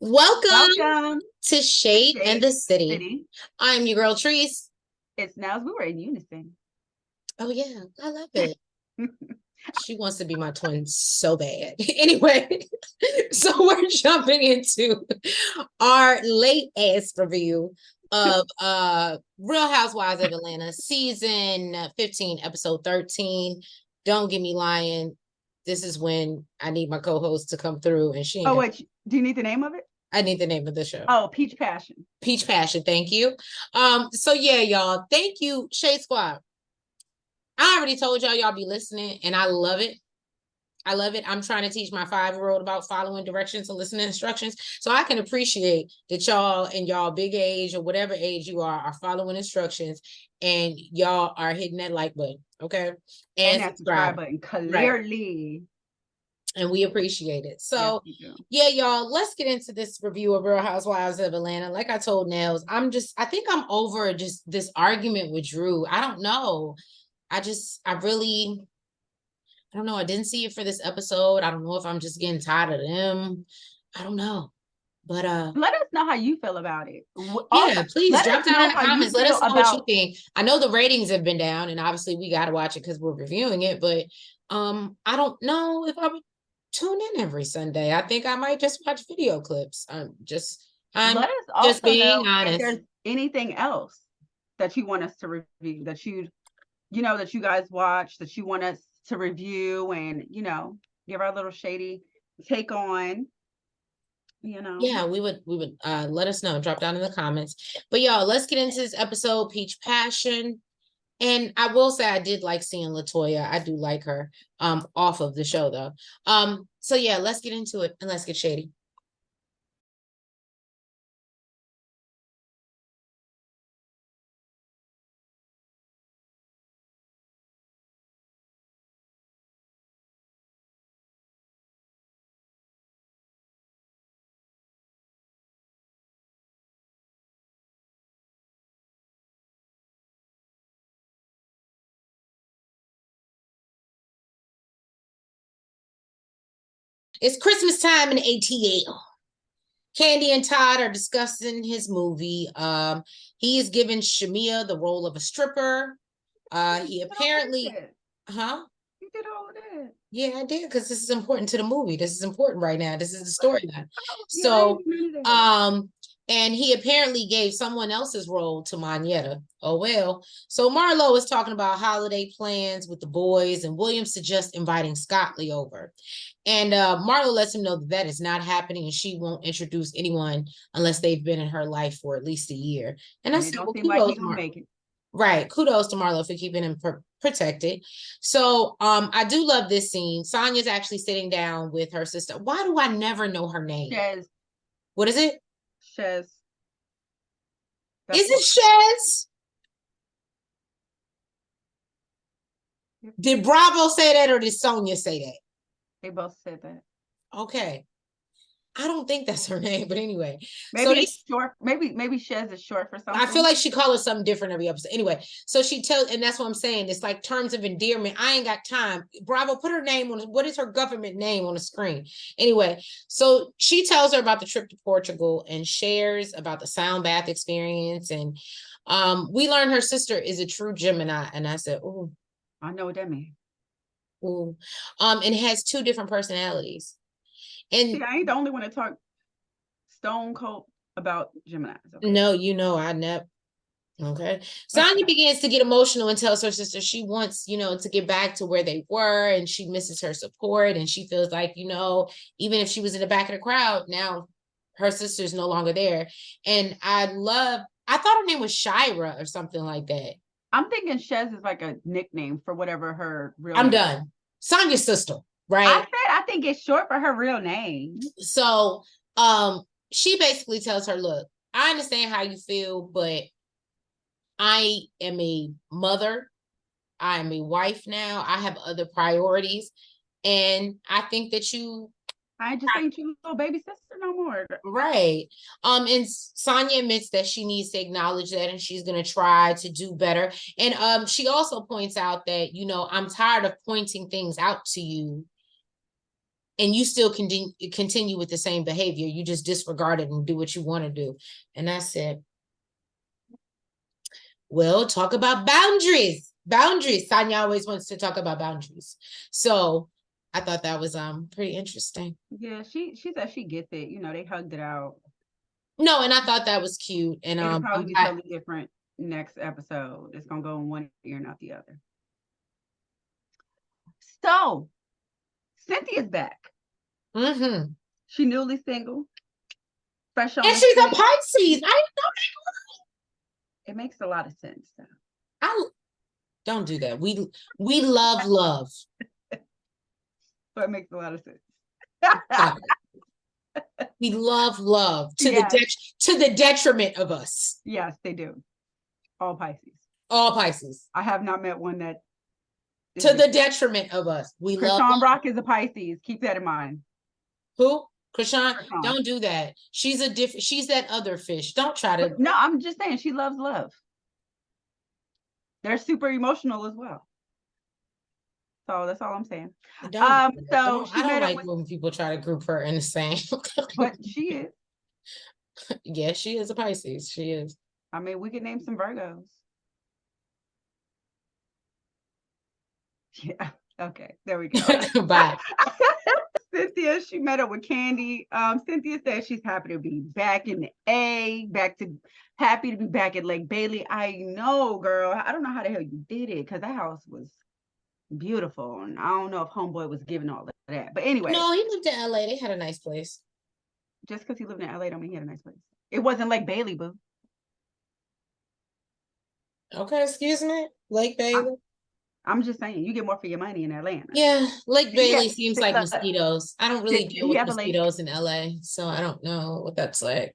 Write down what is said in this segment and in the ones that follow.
Welcome to to Shade and the City. Shadeinthecity. I'm your girl Treese. It's now we were in unison. Oh yeah, I love it. She wants to be my twin so bad. Anyway, so we're jumping into our late ass review of Real Housewives of Atlanta, season 15, episode 13. Don't get me lying. This is when I need my co-host to come through, and she ain't Oh, got. wait, do you need the name of it? I need the name of the show. Oh, Peach Passion. Peach Passion, thank you. So yeah, y'all, thank you, Shade Squad. I already told y'all be listening, and I love it. I love it. I'm trying to teach my 5-year-old about following directions and listening to instructions. So I can appreciate that y'all in y'all big age or whatever age you are following instructions, and y'all are hitting that like button, okay? And that subscribe button, clearly. Right. And we appreciate it. So yes, yeah, y'all, let's get into this review of Real Housewives of Atlanta. Like I told Nels, I think I'm over just this argument with Drew. I don't know. I don't know. I didn't see it for this episode. I don't know if I'm just getting tired of them. I don't know. But let us know how you feel about it. Yeah, please drop down in the comments. Let us know what you think. I know the ratings have been down, and obviously we got to watch it because we're reviewing it. But I don't know if I would tune in every Sunday. I think I might just watch video clips. I'm just being honest. If there's anything else that you want us to review, that that you guys watch, that you want us to review, and give our little shady take on. Yeah, we would let us know. Drop down in the comments. But y'all, let's get into this episode, Peach Passion. And I will say I did like seeing Latoya. I do like her off of the show though. So yeah, let's get into it and let's get shady. It's Christmas time in ATL. Kandi and Todd are discussing his movie. He is giving Shamia the role of a stripper. He apparently, huh? You did all of that. Yeah, I did, because this is important to the movie. This is important right now. This is the storyline. So, and he apparently gave someone else's role to Monyetta. Oh well. So Marlo is talking about holiday plans with the boys, and William suggests inviting Scottley over. And Marlo lets him know that is not happening, and she won't introduce anyone unless they've been in her life for at least a year. And I said, well, kudos to Marlo. Right. Kudos to Marlo for keeping him protected. So I do love this scene. Sonya's actually sitting down with her sister. Why do I never know her name? Shez. What is it? Shez. Is it Shez? Did Bravo say that, or did Sonya say that? They both said that. Okay. I don't think that's her name, but anyway. Maybe it's short. Maybe Shez is short for something. I feel like she calls her something different every episode. Anyway, so she tells, and that's what I'm saying. It's like terms of endearment. I ain't got time. Bravo, put her name on. What is her government name on the screen? Anyway, so she tells her about the trip to Portugal and shares about the sound bath experience. And we learn her sister is a true Gemini. And I said, oh, I know what that means. Ooh. And has 2 different personalities. And see, I ain't the only one to talk stone cold about Gemini. Okay? No, I never. Okay. Sonya begins to get emotional and tells her sister she wants, to get back to where they were, and she misses her support, and she feels like, even if she was in the back of the crowd, now her sister's no longer there. And I thought her name was Shira or something like that. I'm thinking Shez is like a nickname for whatever her real name. Done. Sonya's sister, right? I think it's short for her real name. So she basically tells her, look, I understand how you feel, but I am a mother. I am a wife now. I have other priorities. And I think that I just ain't your little baby sister no more. Right. And Sonya admits that she needs to acknowledge that, and she's going to try to do better. And she also points out that, I'm tired of pointing things out to you and you still continue with the same behavior. You just disregard it and do what you want to do. And I said, well, talk about boundaries. Boundaries. Sonya always wants to talk about boundaries. So I thought that was pretty interesting. Yeah, she said she gets it. You know, they hugged it out. No, and I thought that was cute. And it'll probably be totally different next episode. It's gonna go in one ear, not the other. So Cynthia's back. Mm-hmm. She newly single. Fresh on. And she's a Pisces. I know that. It makes a lot of sense though. I don't do that. We love. So it makes a lot of sense. We love to the detriment of us. Yes, they do. All Pisces. All Pisces. I have not met one that to the detriment of us. We love. Krishan Rock is a Pisces. Keep that in mind. Who? Krishan? Don't do that. She's that other fish. Don't try to. No, I'm just saying she loves love. They're super emotional as well. So that's all I'm saying. So I don't like when people try to group her in the same. But she is. Yes, she is a Pisces. She is. I mean, we could name some Virgos. Yeah. Okay. There we go. Bye. Cynthia, she met up with Kandi. Cynthia said she's happy to be back in the A, happy to be back at Lake Bailey. I know, girl. I don't know how the hell you did it, because that house was beautiful, and I don't know if homeboy was giving all of that. But anyway, no, he lived in LA. They had a nice place. Just because he lived in LA don't mean he had a nice place. It wasn't Lake Bailey, boo. Okay, excuse me, Lake Bailey. I'm just saying, you get more for your money in Atlanta. Yeah, Lake Bailey seems like mosquitoes. I don't really deal with mosquitoes in LA, so I don't know what that's like.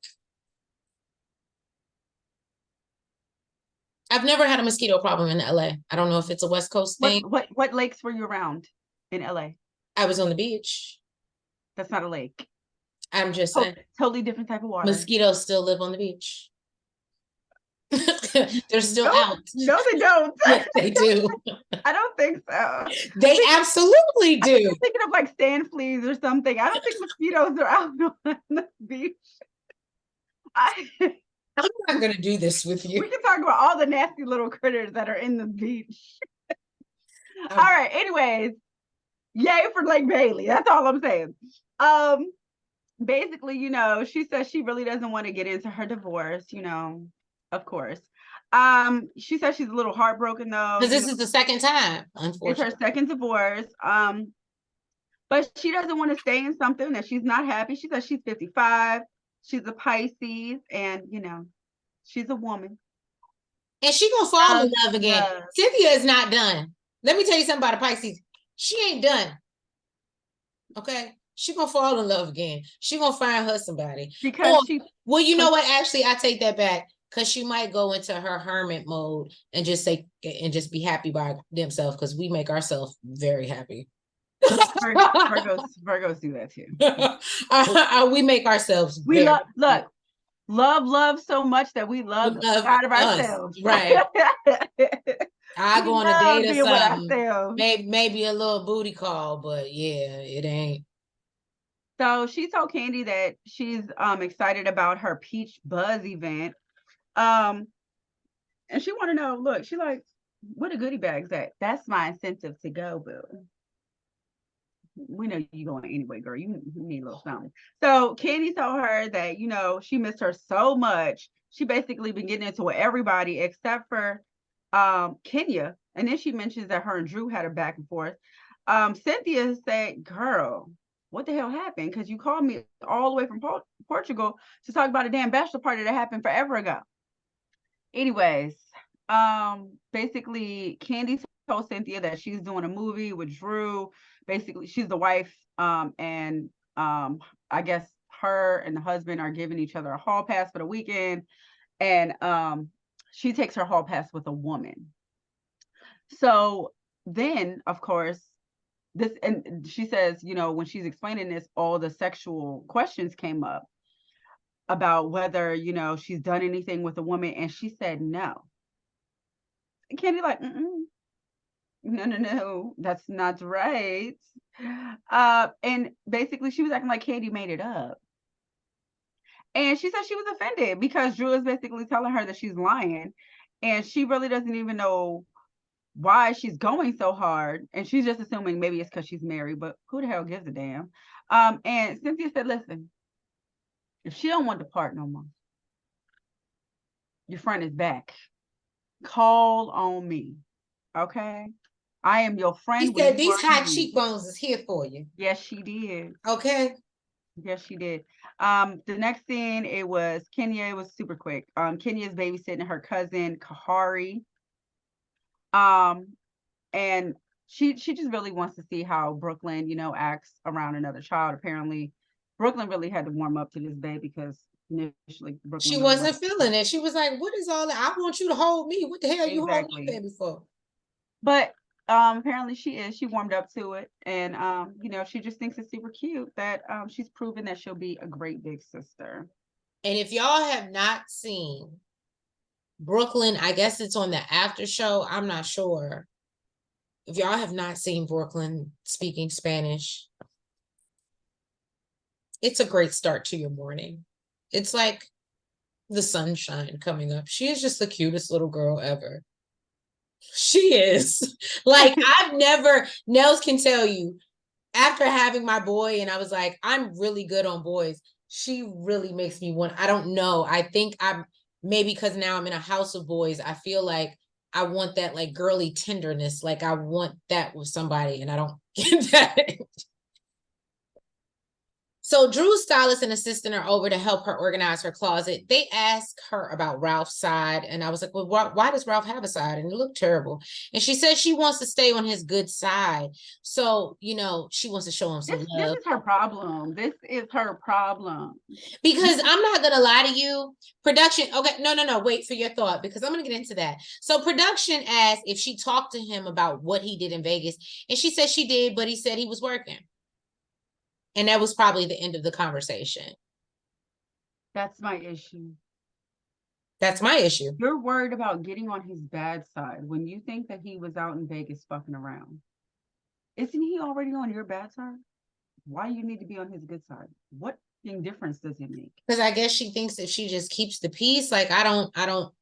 I've never had a mosquito problem in LA. I don't know if it's a West Coast thing. What lakes were you around in LA? I was on the beach. That's not a lake. I'm just saying. Totally different type of water. Mosquitoes still live on the beach. They're still out. No, they don't. Yes, they do. I don't think so. They absolutely do. I'm thinking of like sand fleas or something. I don't think mosquitoes are out on the beach. I'm not going to do this with you. We can talk about all the nasty little critters that are in the beach. All right. Anyways, yay for Lake Bailey. That's all I'm saying. Basically, you know, she says she really doesn't want to get into her divorce, you know, of course. She says she's a little heartbroken though. Because this is the second time, unfortunately. It's her second divorce. But she doesn't want to stay in something that she's not happy. She says she's 55. She's a Pisces, and you know, she's a woman. And she gonna fall in love again. Cynthia is not done. Let me tell you something about a Pisces. She ain't done. Okay? She gonna fall in love again. She gonna find her somebody. Well, you know what? Actually, I take that back. Because she might go into her hermit mode and just be happy by themselves, because we make ourselves very happy. Virgos do that too. We make ourselves love so much that we love out of ourselves. Right. I go on a date or something. Maybe a little booty call, but yeah, it ain't. So she told Kandi that she's excited about her Peach Buzz event. And she want to know, look, she like, where the goodie bags at? That's my incentive to go, boo. We know you going anyway, girl. You need a little something. So Kandi told her that, you know, she missed her so much. She basically been getting into with everybody except for Kenya. And then she mentions that her and Drew had a back and forth. Cynthia said, girl, what the hell happened? Because you called me all the way from Portugal to talk about a damn bachelor party that happened forever ago. Anyways, basically Kandi told Cynthia that she's doing a movie with Drew. Basically, she's the wife, and I guess her and the husband are giving each other a hall pass for the weekend, and she takes her hall pass with a woman. So then, of course, and she says, you know, when she's explaining this, all the sexual questions came up about whether, you know, she's done anything with a woman, and she said no. And Kandi like, No, that's not right. And basically she was acting like Kandi made it up. And she said she was offended because Drew is basically telling her that she's lying. And she really doesn't even know why she's going so hard. And she's just assuming maybe it's because she's married, but who the hell gives a damn? And Cynthia said, listen, if she don't want to part no more, your friend is back. Call on me. Okay? I am your She friend when said you these are in high need. cheekbones is here for you. Yes, she did. Okay. Yes, she did. The next scene, it was Kenya. It was super quick. Kenya's babysitting her cousin Kahari. Um, and she just really wants to see how Brooklyn, acts around another child. Apparently, Brooklyn really had to warm up to this baby because initially Brooklyn She really wasn't wasn't feeling it. She was like, what is all that? I want you to hold me. What the hell you hold my exactly. baby for? But apparently she is. She warmed up to it, and she just thinks it's super cute that she's proven that she'll be a great big sister. And if y'all have not seen Brooklyn, I guess it's on the after show. I'm not sure. If y'all have not seen Brooklyn speaking Spanish, it's a great start to your morning. It's like the sunshine coming up. She is just the cutest little girl ever. She is. Like, I've never, Nels can tell you, after having my boy, and I was like, I'm really good on boys. She really makes me want, I don't know. I think I'm maybe because now I'm in a house of boys, I feel like I want that like girly tenderness. Like I want that with somebody, and I don't get that. So Drew's stylist and assistant are over to help her organize her closet. They ask her about Ralph's side, and I was like, well, why does Ralph have a side? And it looked terrible. And she says she wants to stay on his good side. So, she wants to show him some This love. is her problem. This is her problem. Because I'm not going to lie to you. Production, okay, no, wait for your thought, because I'm going to get into that. So production asked if she talked to him about what he did in Vegas, and she said she did, but he said he was working. And that was probably the end of the conversation. That's my issue. That's my issue. You're worried about getting on his bad side when you think that he was out in Vegas fucking around. Isn't he already on your bad side? Why do you need to be on his good side? What difference does it make? Because I guess she thinks if she just keeps the peace, like I don't.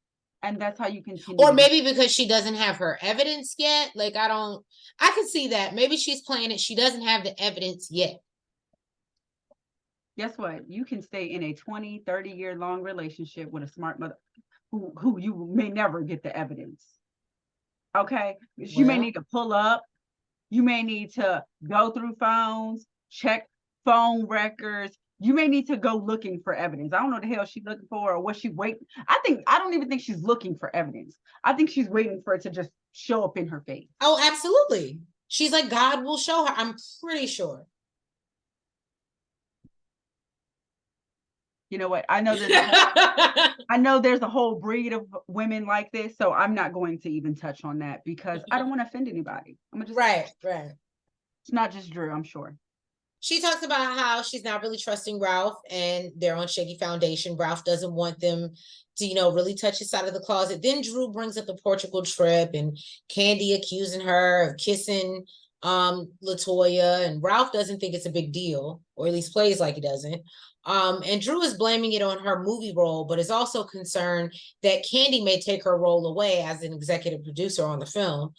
And that's how you continue. Or maybe because she doesn't have her evidence yet. Like I can see that. Maybe she's playing it. She doesn't have the evidence yet. Guess what? You can stay in a 20, 30-year long relationship with a smart mother who you may never get the evidence. Okay? You may need to pull up. You may need to go through phones, check phone records. You may need to go looking for evidence. I don't know what the hell she's looking for or what she waiting. I don't even think she's looking for evidence. I think she's waiting for it to just show up in her face. Oh, absolutely. She's like, God will show her. I'm pretty sure. You know what? I know there's a whole breed of women like this, so I'm not going to even touch on that because I don't want to offend anybody. I'm gonna just right. It's not just Drew, I'm sure. She talks about how she's not really trusting Ralph, and they're on shaky foundation. Ralph doesn't want them to, really touch his side of the closet. Then Drew brings up the Portugal trip and Kandi accusing her of kissing Latoya, and Ralph doesn't think it's a big deal, or at least plays like he doesn't. And Drew is blaming it on her movie role, but is also concerned that Kandi may take her role away as an executive producer on the film.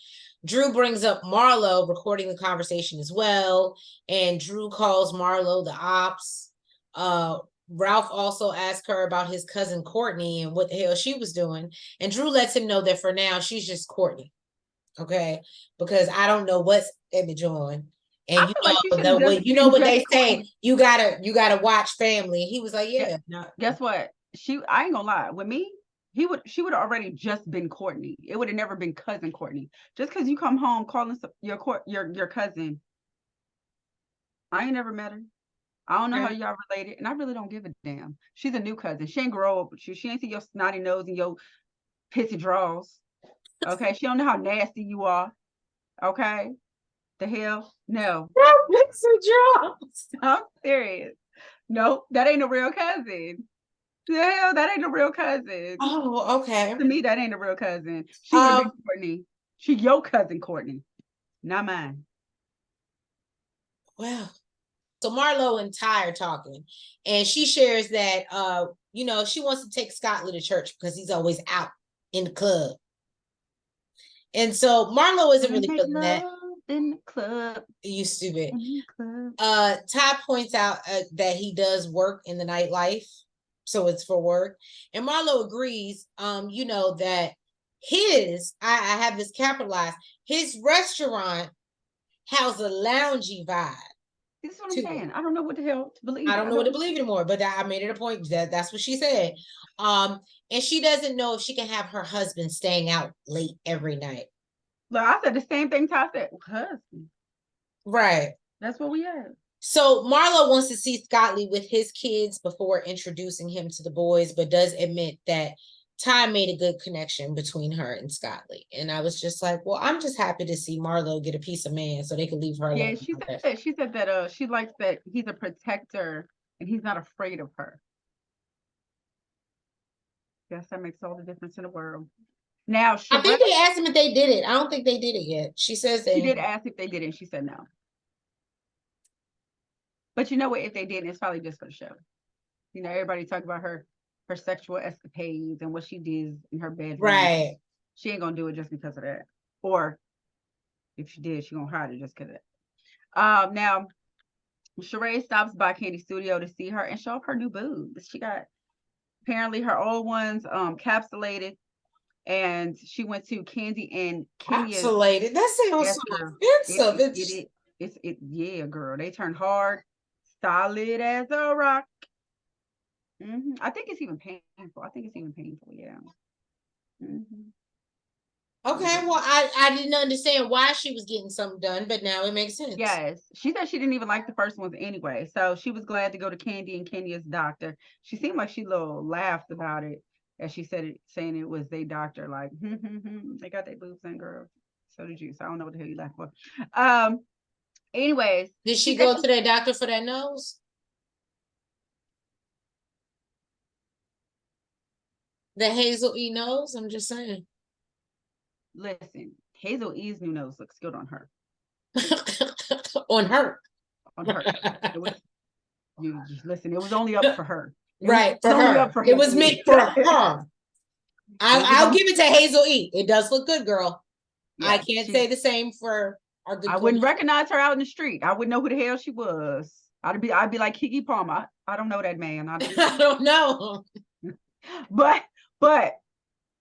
Drew brings up Marlo recording the conversation as well, and Drew calls Marlo the ops. Ralph also asked her about his cousin Courtney and what the hell she was doing, and Drew lets him know that for now she's just Courtney, okay? Because I don't know what's image on. And you know what they say, you gotta watch family. He was like, yeah. Guess what? I ain't gonna lie. With me, she would have already just been Courtney. It would have never been cousin Courtney. Just because you come home calling your cousin, I ain't never met her. I don't know how y'all related, and I really don't give a damn. She's a new cousin. She ain't grow up with you. She ain't see your snotty nose and your pissy draws. Okay, she don't know how nasty you are. Okay, the hell, no. I'm serious. No, that ain't a real cousin. The hell, that ain't a real cousin. Oh, okay. To me, that ain't a real cousin. She would have been Courtney. She your cousin Courtney. Not mine. Well, so Marlo and Ty are talking, and she shares that she wants to take Scotty to church because he's always out in the club. And so Marlo isn't really feeling that. In the club. You stupid. Club. Ty points out that he does work in the nightlife, so it's for work. And Marlo agrees, that I have this capitalized, his restaurant has a loungy vibe. This is what I'm saying. I don't know what the hell to believe. I don't know what to believe anymore, but I made it a point that that's what she said. And she doesn't know if she can have her husband staying out late every night. Look, I said the same thing Ty said. Husband. Right. That's what we have. So Marlo wants to see Scotty with his kids before introducing him to the boys, but does admit that Ty made a good connection between her and Scotty. And I was just like, well, I'm just happy to see Marlo get a piece of man so they can leave her alone. Yeah, she said that she likes that he's a protector and he's not afraid of her. Yes, that makes all the difference in the world. Now, I think they asked him if they did it. I don't think they did it yet. She says she did ask if they did it, and she said no. But you know what? If they didn't, it's probably just for the show. Everybody talk about her sexual escapades and what she did in her bedroom. Right. She ain't gonna do it just because of that. Or if she did, she gonna hide it just because of that. Now, Sheree stops by Kandi studio to see her and show off her new boobs. She got apparently her old ones capsulated, and she went to Kandi and Kenya's. Capsulated? That sounds so offensive. Yeah, girl. They turned hard, solid as a rock. I think it's even painful. Yeah. Okay, well, I didn't understand why she was getting something done, but now it makes sense. Yes, she said she didn't even like the first ones anyway, so she was glad to go to Kandi and Kenya's doctor. She seemed like she little laughed about it as she said it, saying it was their doctor. Like, they got their boobs in, girl. So did you. So I don't know what the hell you laughed for. Anyways, did she go to that doctor for that nose? The Hazel E nose? I'm just saying. Listen, Hazel E's new nose looks good on her. On her. Listen, it was only up for her. Right, for her. It was meant for her. I'll give it to Hazel E. It does look good, girl. Yeah, I can't say the same for our good. I wouldn't recognize her out in the street. I wouldn't know who the hell she was. I'd be like Kiki Palmer. I don't know that man. I don't know. But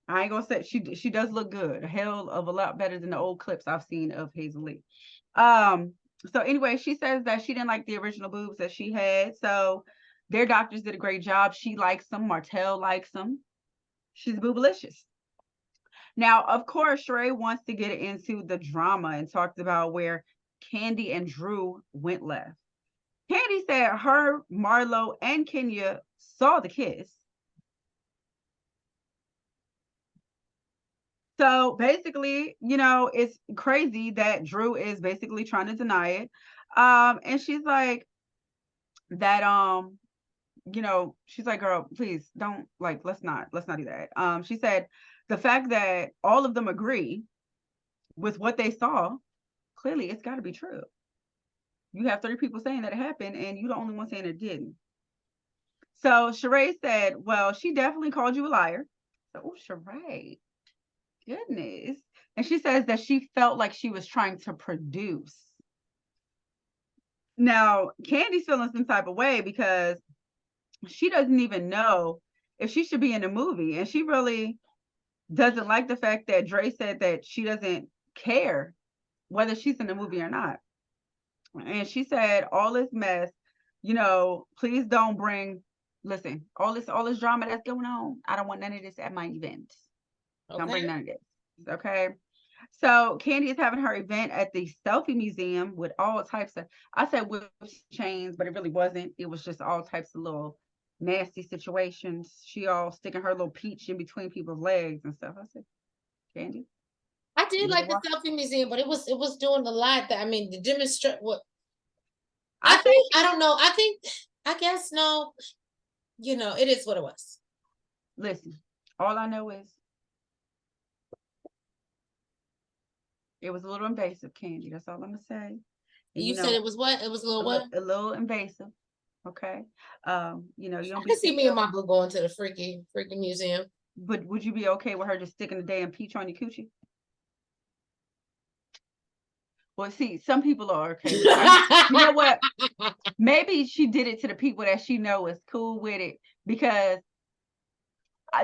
I ain't gonna say she does look good. A hell of a lot better than the old clips I've seen of Hazel Lee. So anyway, she says that she didn't like the original boobs that she had. So their doctors did a great job. She likes them. Martell likes them. She's boobalicious. Now, of course, Sheree wants to get into the drama and talked about where Kandi and Drew went left. Kandi said her, Marlo, and Kenya saw the kiss. So basically, it's crazy that Drew is basically trying to deny it. And she's like that, she's like, girl, please don't, like, let's not do that. She said the fact that all of them agree with what they saw, clearly it's got to be true. You have 3 people saying that it happened and you're the only one saying it didn't. So Sheree said, well, she definitely called you a liar. So, oh, Sheree. Goodness. And she says that she felt like she was trying to produce. Now, Kandi's feeling some type of way because she doesn't even know if she should be in the movie. And she really doesn't like the fact that Dre said that she doesn't care whether she's in the movie or not. And she said, all this mess, please don't listen, all this drama that's going on, I don't want none of this at my event. Okay. Don't bring none of this. Okay. So Kandi is having her event at the Selfie Museum with all types of, I said whip chains, but it really wasn't. It was just all types of little nasty situations. She all sticking her little peach in between people's legs and stuff. I said, Kandi, I did like the Selfie Museum, but it was doing a lot. That, I mean, the demonstrate what I think. I don't know. I guess no. It is what it was. Listen, all I know is It was a little invasive, Kandi. That's all I'm gonna say. And You said it was what? It was a little what? a little invasive. Okay. You know, you don't I be can see me and my boo going to the freaky museum. But would you be okay with her just sticking a damn peach on your coochie? Well, see, some people are okay with it. You know what? Maybe she did it to the people that she know is cool with it, because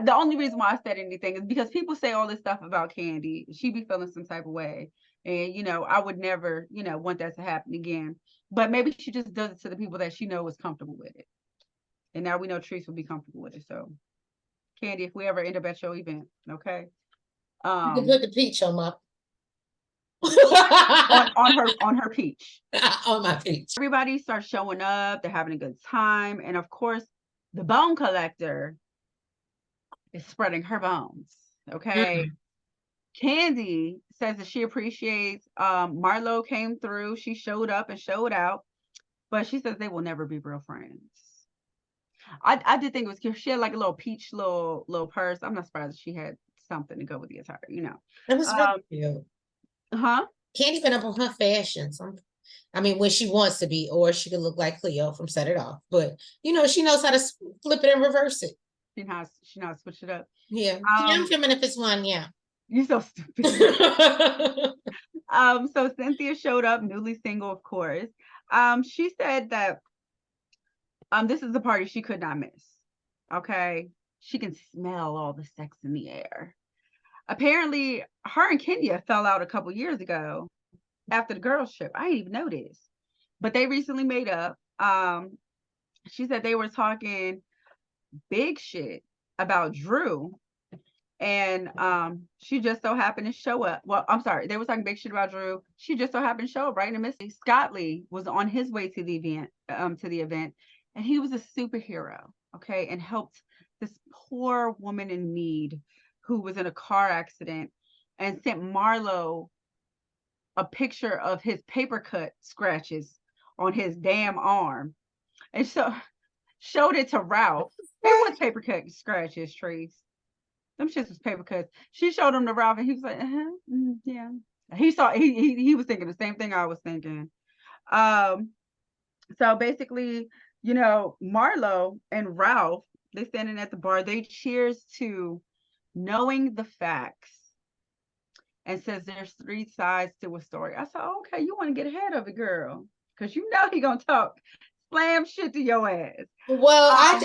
the only reason why I said anything is because people say all this stuff about Kandi. She be feeling some type of way. And, you know, I would never, you know, want that to happen again. But maybe she just does it to the people that she know is comfortable with it. And now we know Treese will be comfortable with it. So, Kandi, if we ever end up at your event, okay? You can put the peach on my on her peach. On my peach. Everybody starts showing up, they're having a good time. And of course, the bone collector is spreading her bones. Okay. Kandi says that she appreciates Marlo came through. She showed up and showed out, but she says they will never be real friends. I did think it was cute. She had like a little peach little purse. I'm not surprised she had something to go with the attire, you know. It was really cute. Huh? Kandi been up on her fashion. I mean, when she wants to be, or she could look like Cleo from Set It Off. But you know, she knows how to flip it and reverse it. She knows how to switch it up. Yeah. I'm feminine if it's one, yeah. You're so stupid. So Cynthia showed up, newly single, of course. She said that this is the party she could not miss. Okay. She can smell all the sex in the air. Apparently, her and Kenya fell out a couple years ago after the girls trip. I didn't even know this. But they recently made up. She said they were talking big shit about Drew. And she just so happened to show up. Well, I'm sorry, they were talking big shit about Drew. She just so happened to show up right in the midst. Scott Lee was on his way to the event, and he was a superhero, okay, and helped this poor woman in need who was in a car accident, and sent Marlo a picture of his paper cut scratches on his damn arm, and so showed it to Ralph. It was paper cut scratches, Trees. Them shits was paper cuts. She showed him to Ralph, and he was like, yeah. He was thinking the same thing I was thinking. So basically, you know, Marlo and Ralph, they standing at the bar, they cheers to knowing the facts, and says there's 3 sides to a story. I said, okay, you want to get ahead of it, girl, because you know he gonna talk slam shit to your ass. Well, I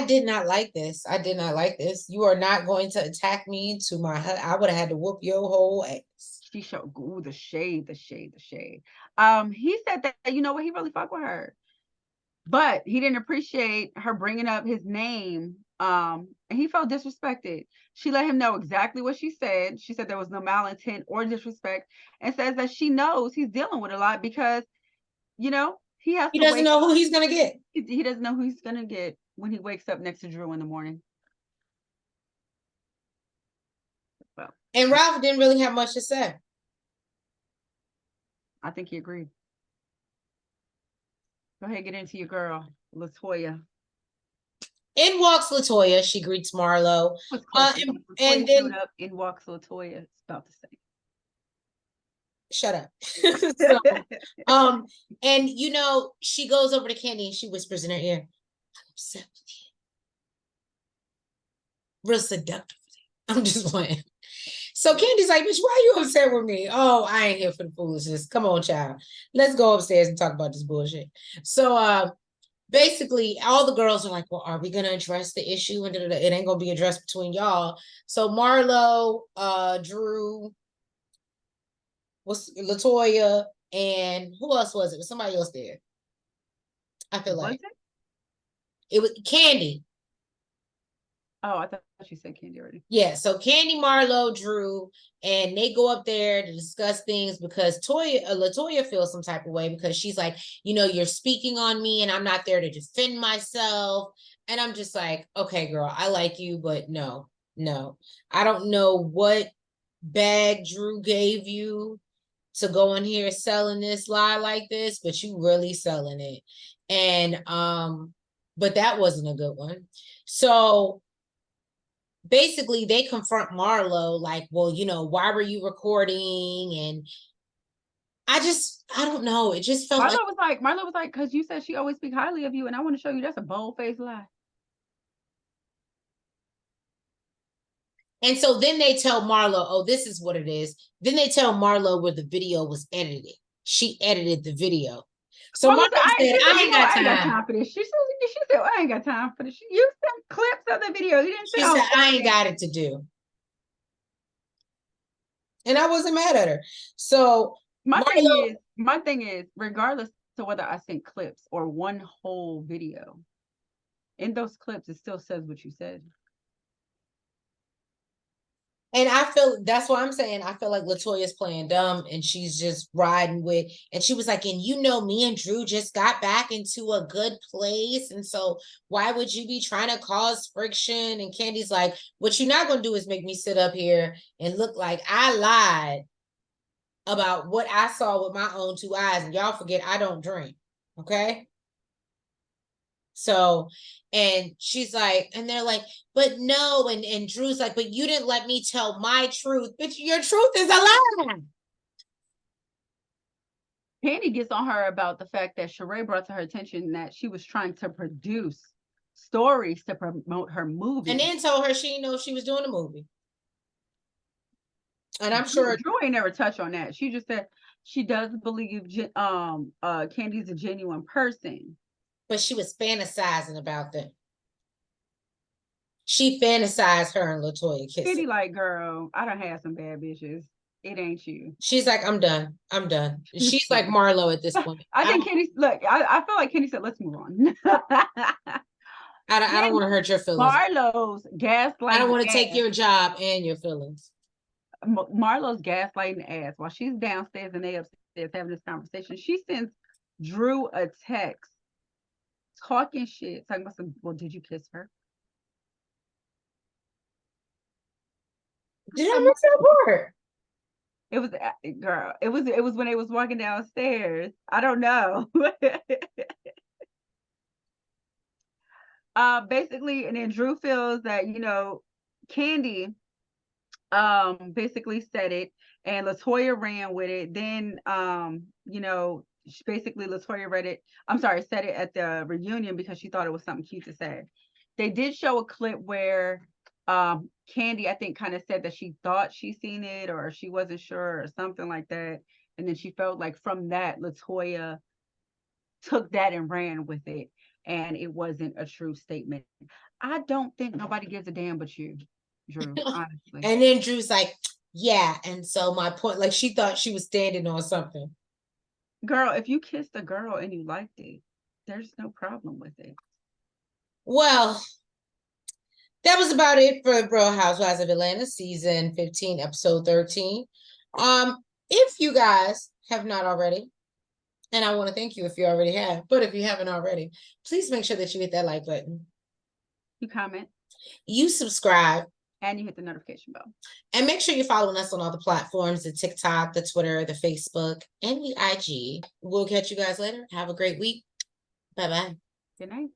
did not like this. I did not like this. You are not going to attack me to my I would have had to whoop your whole ass. She showed the shade. He said that, you know what, he really fucked with her, but he didn't appreciate her bringing up his name. And he felt disrespected. She let him know exactly what she said. She said there was no malintent or disrespect, and says that she knows he's dealing with a lot because, you know, he doesn't know who he's gonna get. He doesn't know who he's gonna get when he wakes up next to Drew in the morning. Well, and Ralph didn't really have much to say. I think he agreed. Go ahead, get into your girl, Latoya. In walks Latoya. She greets Marlo. And then up, in walks Latoya. It's about to say. Shut up. So, and you know, she goes over to Kandi and she whispers in her ear, I'm upset with you. Real seductively. I'm just playing. So Candy's like, bitch, why are you upset with me? Oh, I ain't here for the foolishness. Come on, child. Let's go upstairs and talk about this bullshit. So basically, all the girls are like, well, are we going to address the issue? And it ain't going to be addressed between y'all. So Marlo, Drew, Latoya, and who else was it? Was somebody else there? I feel like it was Kandi. Oh, I thought you said Kandi already. Yeah, so Kandi, Marlo, Drew, and they go up there to discuss things because Latoya feels some type of way because she's like, you know, you're speaking on me and I'm not there to defend myself. And I'm just like, okay, girl, I like you, but no. I don't know what bag Drew gave you to go in here selling this lie like this, but you really selling it. And but that wasn't a good one. So basically they confront Marlo like, well, you know, why were you recording? And I don't know. It just felt like Marlo was like, because you said she always speak highly of you, and I want to show you that's a bold-faced lie. and so then they tell Marlo, oh, this is what it is. Then they tell Marlo where the video was edited. She edited the video. So Marlo Marlo said, said, I you ain't know, got I ain't got time. time for this. She said, I ain't got time for this. You sent clips of the video. You didn't say, She said, I ain't got it to do. And I wasn't mad at her. So my Marlo, thing is, regardless to whether I sent clips or one whole video, in those clips, it still says what you said. and I feel that's why I'm saying I feel like Latoya's playing dumb and she's just riding with, and she was like, and you know, me and Drew just got back into a good place. And so why would you be trying to cause friction? And Kandi's like, what you're not gonna do is make me sit up here and look like I lied about what I saw with my own two eyes. And y'all forget I don't drink. Okay. So, and she's like, and they're like, but no, and Drew's like, but you didn't let me tell my truth. But your truth is a lie. Kandi gets on her about the fact that Sheree brought to her attention that she was trying to produce stories to promote her movie. And then told her she didn't know if she was doing a movie. And I'm sure Drew ain't never touched on that. She just said she does believe Kandi's a genuine person. But she was fantasizing about them. She fantasized her and Latoya kissing. Kandi like, girl, I done had some bad bitches. It ain't you. She's like, I'm done. I'm done. She's like Marlo at this point. I think Kandi, look, I feel like Kandi said, let's move on. I don't want to hurt your feelings. Marlo's gaslighting. I don't want to take your job and your feelings. Marlo's gaslighting ass while she's downstairs and they upstairs having this conversation. She sends Drew a text talking shit, talking about some, well, did you kiss her? Did I miss that part? It was, girl, it was when they was walking downstairs. I don't know. Basically, and then Drew feels that, you know, Kandi basically said it and Latoya ran with it. Then you know, basically Latoya said it at the reunion because she thought it was something cute to say. They did show a clip where Kandi, I think, kind of said that she thought she seen it or she wasn't sure or something like that. And then she felt like from that, Latoya took that and ran with it. And it wasn't a true statement. I don't think nobody gives a damn but you, Drew, honestly. And then Drew's like, yeah. And so my point, like she thought she was standing on something. Girl, if you kissed a girl and you liked it, there's no problem with it. Well, that was about it for Real Housewives of Atlanta, season 15, episode 13. If you guys have not already, and I want to thank you if you already have, but if you haven't already, please make sure that you hit that like button. You comment. You subscribe. And you hit the notification bell. And make sure you're following us on all the platforms, the TikTok, the Twitter, the Facebook, and the IG. We'll catch you guys later. Have a great week. Bye-bye. Good night.